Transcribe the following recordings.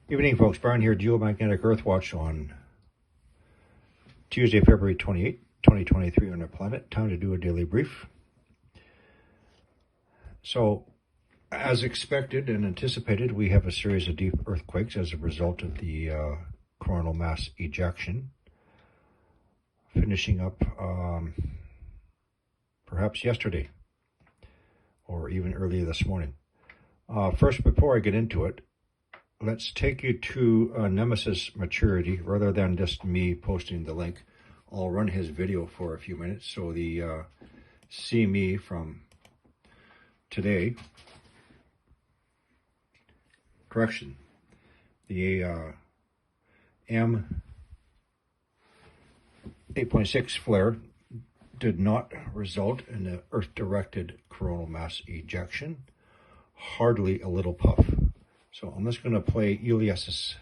Evening, folks. Brian here, Geomagnetic Earth Watch on Tuesday, February 28, 2023 on our planet. Time to do a daily brief. So, as expected and anticipated, we have a series of deep earthquakes as a result of the coronal mass ejection. Finishing up perhaps yesterday or even earlier this morning. First, before I get into it, let's take you to Nemesis Maturity. Rather than just me posting the link, I'll run his video for a few minutes. So the see me from today, correction, the M 8.6 flare did not result in the Earth-directed coronal mass ejection, hardly a little puff. So I'm just going to play Elias,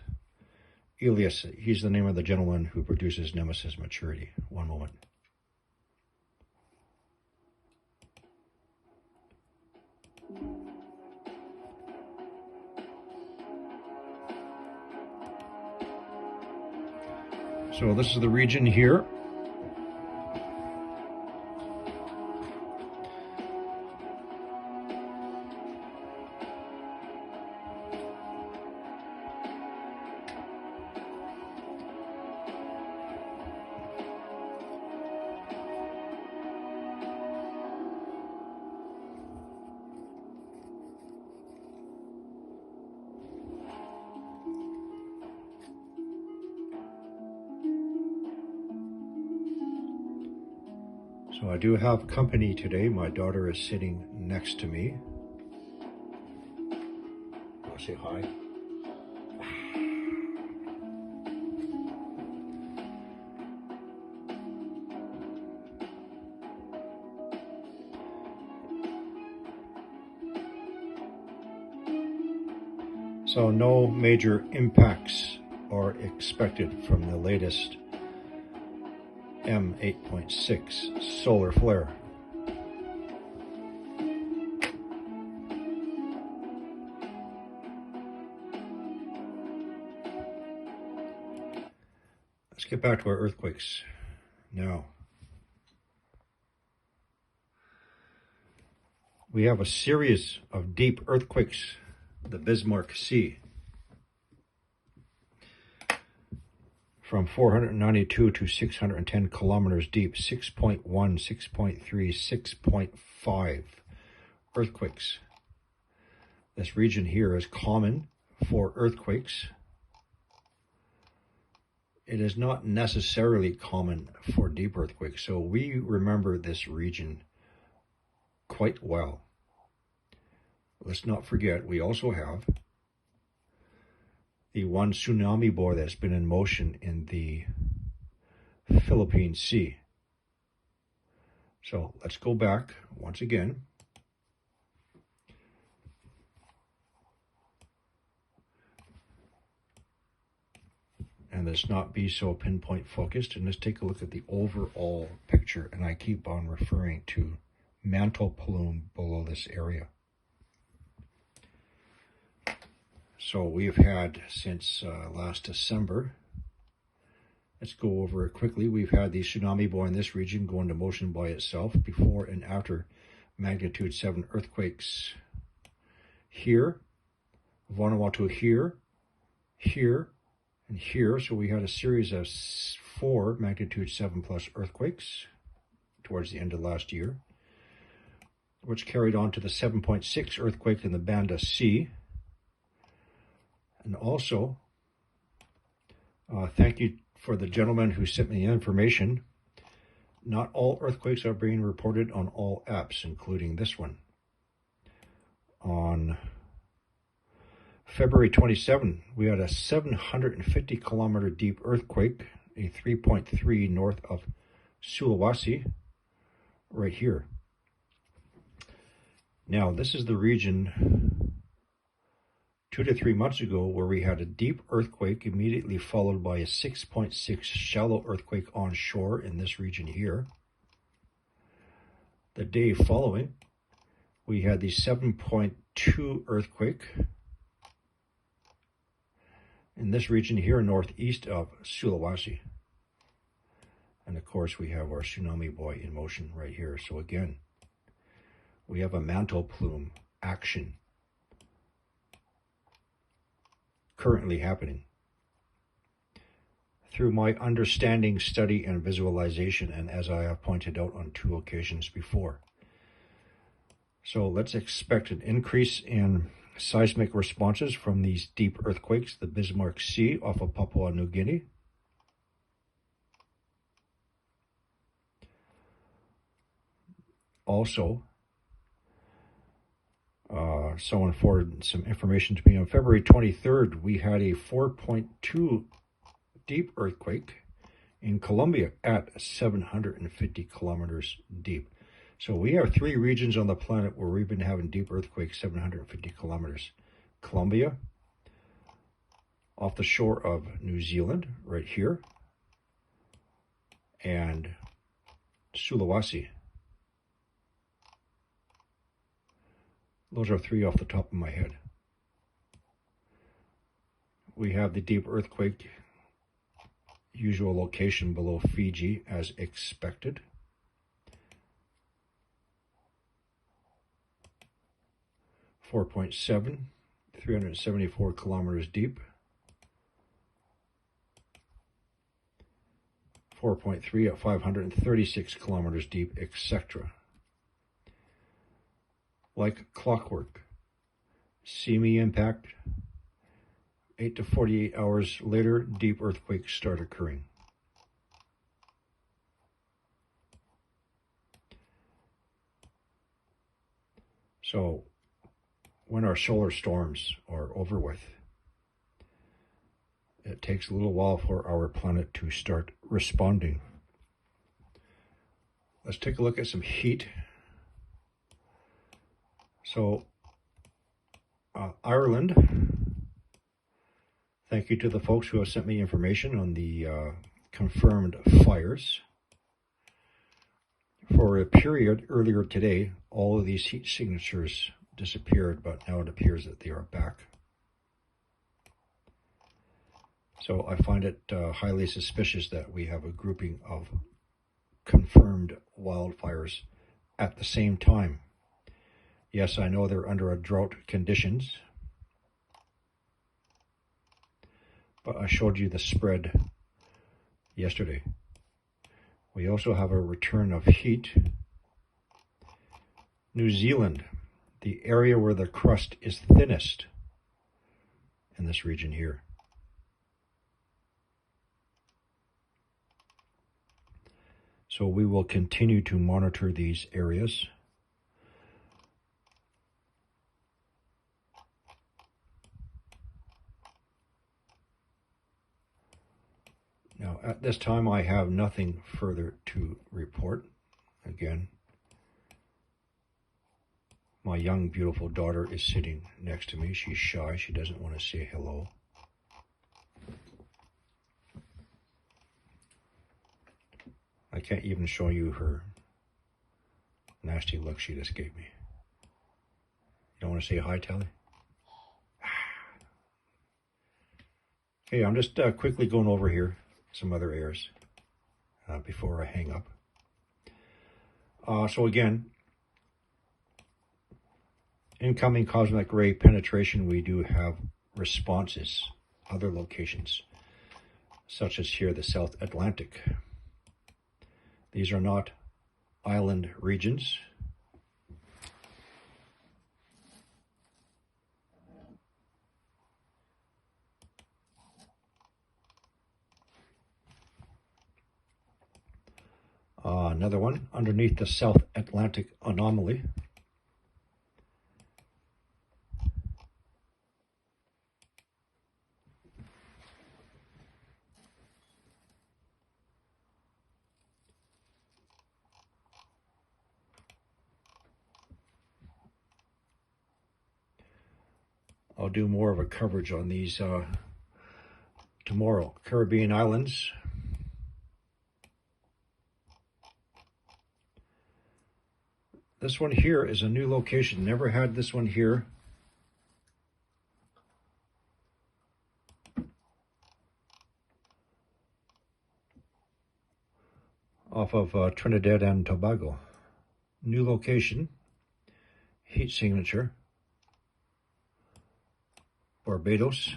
he's the name of the gentleman who produces Nemesis Maturity. One moment. So this is the region here. So I do have company today. My daughter is sitting next to me. I'll say hi. So no major impacts are expected from the latest M 8.6 solar flare. Let's get back to our earthquakes now. We have a series of deep earthquakes. The Bismarck Sea, from 492 to 610 kilometers deep, 6.1, 6.3, 6.5 earthquakes. This region here is common for earthquakes. It is not necessarily common for deep earthquakes, so we remember this region quite well. Let's not forget, we also have the one tsunami bore that's been in motion in the Philippine Sea. So let's go back once again. And let's not be so pinpoint focused, and let's take a look at the overall picture. And I keep on referring to mantle plume below this area. So we've had since last December, let's go over it quickly. We've had the tsunami bore in this region go into motion by itself before and after magnitude 7 earthquakes here, Vanuatu here, here, and here. So we had a series of 4 magnitude 7 plus earthquakes towards the end of last year, which carried on to the 7.6 earthquake in the Banda Sea. And also, thank you for the gentleman who sent me the information. Not all earthquakes are being reported on all apps, including this one. On February 27, we had a 750 kilometer deep earthquake, a 3.3 north of Sulawesi, right here. Now, this is the region 2 to 3 months ago where we had a deep earthquake immediately followed by a 6.6 shallow earthquake onshore in this region here. The day following, we had the 7.2 earthquake in this region here northeast of Sulawesi. And of course, we have our tsunami buoy in motion right here. So again, we have a mantle plume action currently happening. Through my understanding, study, and visualization, and as I have pointed out on 2 occasions before. So let's expect an increase in seismic responses from these deep earthquakes, the Bismarck Sea off of Papua New Guinea. Also, someone forwarded some information to me. On February 23rd, we had a 4.2 deep earthquake in Colombia at 750 kilometers deep. So we have 3 regions on the planet where we've been having deep earthquakes 750 kilometers. Colombia, off the shore of New Zealand, right here, and Sulawesi. Those are 3 off the top of my head. We have the deep earthquake, usual location below Fiji as expected. .7, 374 kilometers deep. 4.3 at 536 kilometers deep, etc. Like clockwork, seamy impact, 8 to 48 hours later, deep earthquakes start occurring. So, when our solar storms are over with, it takes a little while for our planet to start responding. Let's take a look at some heat. So, Ireland, thank you to the folks who have sent me information on the confirmed fires. For a period earlier today, all of these heat signatures disappeared, but now it appears that they are back. So I find it highly suspicious that we have a grouping of confirmed wildfires at the same time. Yes, I know they're under a drought conditions, but I showed you the spread yesterday. We also have a return of heat. New Zealand, the area where the crust is thinnest in this region here. So we will continue to monitor these areas. Now, at this time, I have nothing further to report. Again, my young, beautiful daughter is sitting next to me. She's shy. She doesn't want to say hello. I can't even show you her nasty look she just gave me. You don't want to say hi, Tally? Okay, I'm just quickly going over here some other airs before I hang up. So again, incoming cosmic ray penetration, we do have responses, other locations, such as here, the South Atlantic. These are not island regions. Another one underneath the South Atlantic anomaly. I'll do more of a coverage on these tomorrow. Caribbean Islands. This one here is a new location. Never had this one here. off of Trinidad and Tobago. New location, heat signature, Barbados,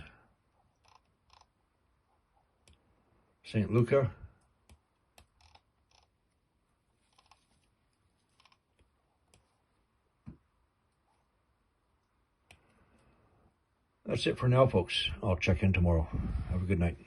St. Lucia, that's it for now, folks. I'll check in tomorrow. Have a good night.